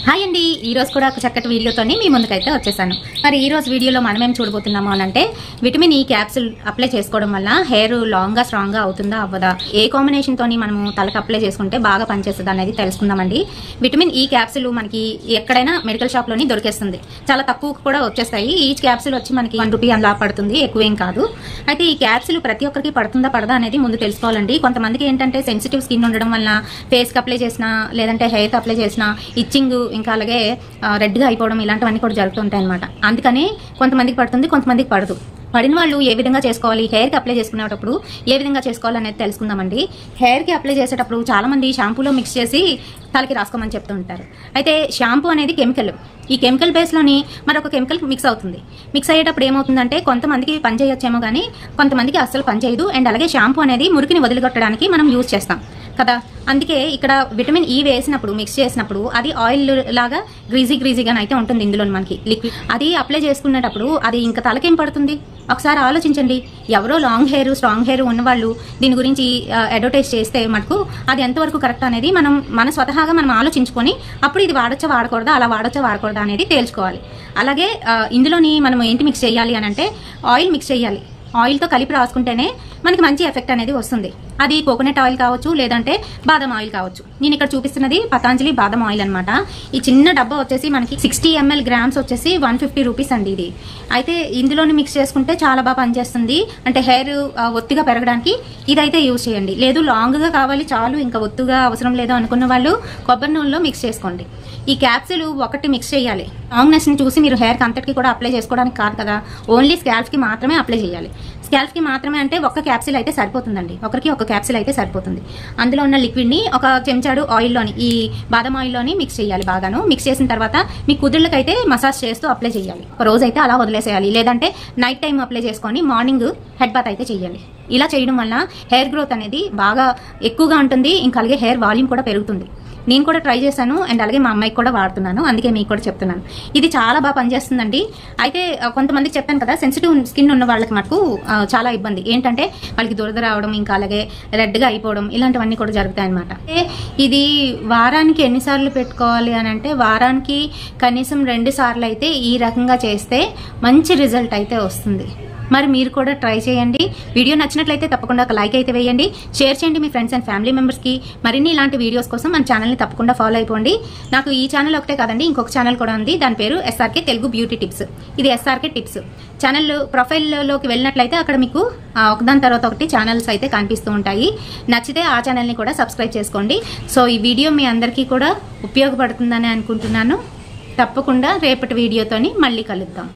Hi అండి, ఈ రోజు కూడా ఒక చక్కటి వీడియోతోని మీ ముందుకైతే వచ్చేసాను. మరి ఈ రోజు వీడియోలో మనం ఏం చూడబోతున్నాము అంటే విటమిన్ ఈ క్యాప్సూల్ అప్లై చేసుకోవడం వల్ల హెయిర్ లాంగ్ గా స్ట్రాంగ్ గా అవుతుందా అవ్వదా, ఏ కాంబినేషన్ తోని మనము తలకు అప్లై చేసుకుంటే బాగా పనిచేస్తుంది అనేది తెలుసుకుందామండి. విటమిన్ ఈ క్యాప్సూల్ మనకి ఎక్కడైనా మెడికల్ షాప్ లోని దొరికేస్తుంది. చాలా తక్కువ కూడా వచ్చేస్తాయి. ఈచ్ క్యాప్సూల్ వచ్చి మనకి ₹1 అలా పడుతుంది, ఎక్కువేం కాదు. అయితే ఈ క్యాప్సూల్ ప్రతి ఒక్కరికి పడుతుందా పడదా అనేది ముందు తెలుసుకోవాలండి. కొంతమందికి ఏంటంటే సెన్సిటివ్ స్కిన్ ఉండడం వల్ల ఫేస్ కి అప్లై చేసినా లేదంటే హెయిర్ కి అప్లై చేసినా ఇచ్చింగ్ ఇంకా అలాగే రెడ్గా అయిపోవడం ఇలాంటివన్నీ కూడా జరుగుతుంటాయి అనమాట. అందుకని కొంతమందికి పడుతుంది, కొంతమందికి పడదు. పడిన వాళ్ళు ఏ విధంగా చేసుకోవాలి, హెయిర్కి అప్లై చేసుకునేటప్పుడు ఏ విధంగా చేసుకోవాలి అనేది తెలుసుకుందామండి. హెయిర్కి అప్లై చేసేటప్పుడు చాలా మంది షాంపూలో మిక్స్ చేసి తలకి రాసుకోమని చెప్తూ ఉంటారు. అయితే షాంపూ అనేది కెమికల్. ఈ కెమికల్ బేస్లోని మరొక కెమికల్ మిక్స్ అవుతుంది. మిక్స్ అయ్యేటప్పుడు ఏమవుతుందంటే కొంతమందికి పని చేయొచ్చేమో కానీ కొంతమందికి అస్సలు పని చేయదు. అండ్ అలాగే షాంపూ అనేది మురికిని వదిలిగొట్టడానికి మనం యూజ్ చేస్తాం కదా. అందుకే ఇక్కడ విటమిన్ ఈ వేసినప్పుడు మిక్స్ చేసినప్పుడు అది ఆయిల్ లాగా గ్రీజీగా అయితే ఉంటుంది. ఇందులో మనకి లిక్విడ్ అది అప్లై చేసుకునేటప్పుడు అది ఇంకా తలకేం పడుతుంది ఒకసారి ఆలోచించండి. ఎవరో లాంగ్ హెయిర్ స్ట్రాంగ్ హెయిర్ ఉన్నవాళ్ళు దీని గురించి అడ్వర్టైజ్ చేస్తే మటుకు అది ఎంతవరకు కరెక్ట్ అనేది మన స్వతహాగా మనం ఆలోచించుకొని అప్పుడు ఇది వాడొచ్చా వాడకూడదా, అలా వాడొచ్చా వాడకూడదా అనేది తేల్చుకోవాలి. అలాగే ఇందులోని మనం ఏంటి మిక్స్ చేయాలి అని అంటే ఆయిల్ మిక్స్ చేయాలి. ఆయిల్తో కలిపి రాసుకుంటేనే మనకి మంచి ఎఫెక్ట్ అనేది వస్తుంది. అది కోకోనట్ ఆయిల్ కావచ్చు లేదంటే బాదం ఆయిల్ కావచ్చు. నేను ఇక్కడ చూపిస్తున్నది పతాంజలి బాదం ఆయిల్ అనమాట. ఈ చిన్న డబ్బా వచ్చేసి మనకి 60 ml గ్రామ్స్ వచ్చేసి ₹150 అండి ఇది. అయితే ఇందులోని మిక్స్ చేసుకుంటే చాలా బాగా పనిచేస్తుంది. అంటే హెయిర్ ఒత్తిగా పెరగడానికి ఇదైతే యూజ్ చేయండి. లేదు లాంగ్గా కావాలి చాలు ఇంకా ఒత్తుగా అవసరం లేదు అనుకున్న వాళ్ళు కొబ్బరి నూనెలో మిక్స్ చేసుకోండి. ఈ క్యాప్సూల్ ఒకటి మిక్స్ చేయాలి. లాంగ్నెస్ ని చూసి మీరు హెయిర్ అంతటికి కూడా అప్లై చేసుకోవడానికి కాదు కదా, ఓన్లీ స్కాల్ప్ కి మాత్రమే అప్లై చేయాలి. స్కాల్ప్ కి మాత్రమే అంటే ఒక్క క్యాప్సూల్ అయితే సరిపోతుందండి. ఒకరికి ఒక క్యాప్సూల్ అయితే సరిపోతుంది. అందులో ఉన్న లిక్విడ్ ని ఒక చెంచాడు ఆయిల్లోని ఈ బాదం ఆయిల్లోని మిక్స్ చేయాలి. బాగాను మిక్స్ చేసిన తర్వాత మీ కుదుళ్ళకైతే మసాజ్ చేస్తూ అప్లై చేయాలి. ఒక రోజు అయితే అలా వదిలేసేయాలి. లేదంటే నైట్ టైం అప్లై చేసుకొని మార్నింగ్ హెడ్ బాత్ అయితే చేయాలి. ఇలా చేయడం వల్ల హెయిర్ గ్రోత్ అనేది బాగా ఎక్కువగా ఉంటుంది. ఇంకా అలాగే హెయిర్ వాల్యూమ్ కూడా పెరుగుతుంది. నేను కూడా ట్రై చేశాను అండ్ అలాగే మా అమ్మాయికి కూడా వాడుతున్నాను, అందుకే మీకు కూడా చెప్తున్నాను. ఇది చాలా బాగా పనిచేస్తుందండి. అయితే కొంతమందికి చెప్పాను కదా, సెన్సిటివ్ స్కిన్ ఉన్న వాళ్ళకి మటుకు చాలా ఇబ్బంది ఏంటంటే వాళ్ళకి దురద రావడం ఇంకా అలాగే రెడ్గా అయిపోవడం ఇలాంటివన్నీ కూడా జరుగుతాయి అనమాట. ఇది వారానికి ఎన్నిసార్లు పెట్టుకోవాలి అని అంటే వారానికి కనీసం 2 సార్లు అయితే ఈ రకంగా చేస్తే మంచి రిజల్ట్ అయితే వస్తుంది. మరి మీరు కూడా ట్రై చేయండి. వీడియో నచ్చినట్లయితే తప్పకుండా ఒక లైక్ అయితే వేయండి, షేర్ చేయండి మీ ఫ్రెండ్స్ అండ్ ఫ్యామిలీ మెంబర్స్కి. మరిన్ని ఇలాంటి వీడియోస్ కోసం మన ఛానల్ని తప్పకుండా ఫాలో అయిపోండి. నాకు ఈ ఛానల్ ఒకటే కాదండి, ఇంకొక ఛానల్ కూడా ఉంది. దాని పేరు SRK తెలుగు బ్యూటీ టిప్స్. ఇది SRK టిప్స్ ఛానల్. ప్రొఫైల్లోకి వెళ్ళినట్లయితే అక్కడ మీకు ఒకదాని తర్వాత ఒకటి ఛానల్స్ అయితే కనిపిస్తూ ఉంటాయి. నచ్చితే ఆ ఛానల్ని కూడా సబ్స్క్రైబ్ చేసుకోండి. సో ఈ వీడియో మీ అందరికీ కూడా ఉపయోగపడుతుందని అనుకుంటున్నాను. తప్పకుండా రేపటి వీడియోతోని మళ్ళీ కలుద్దాం.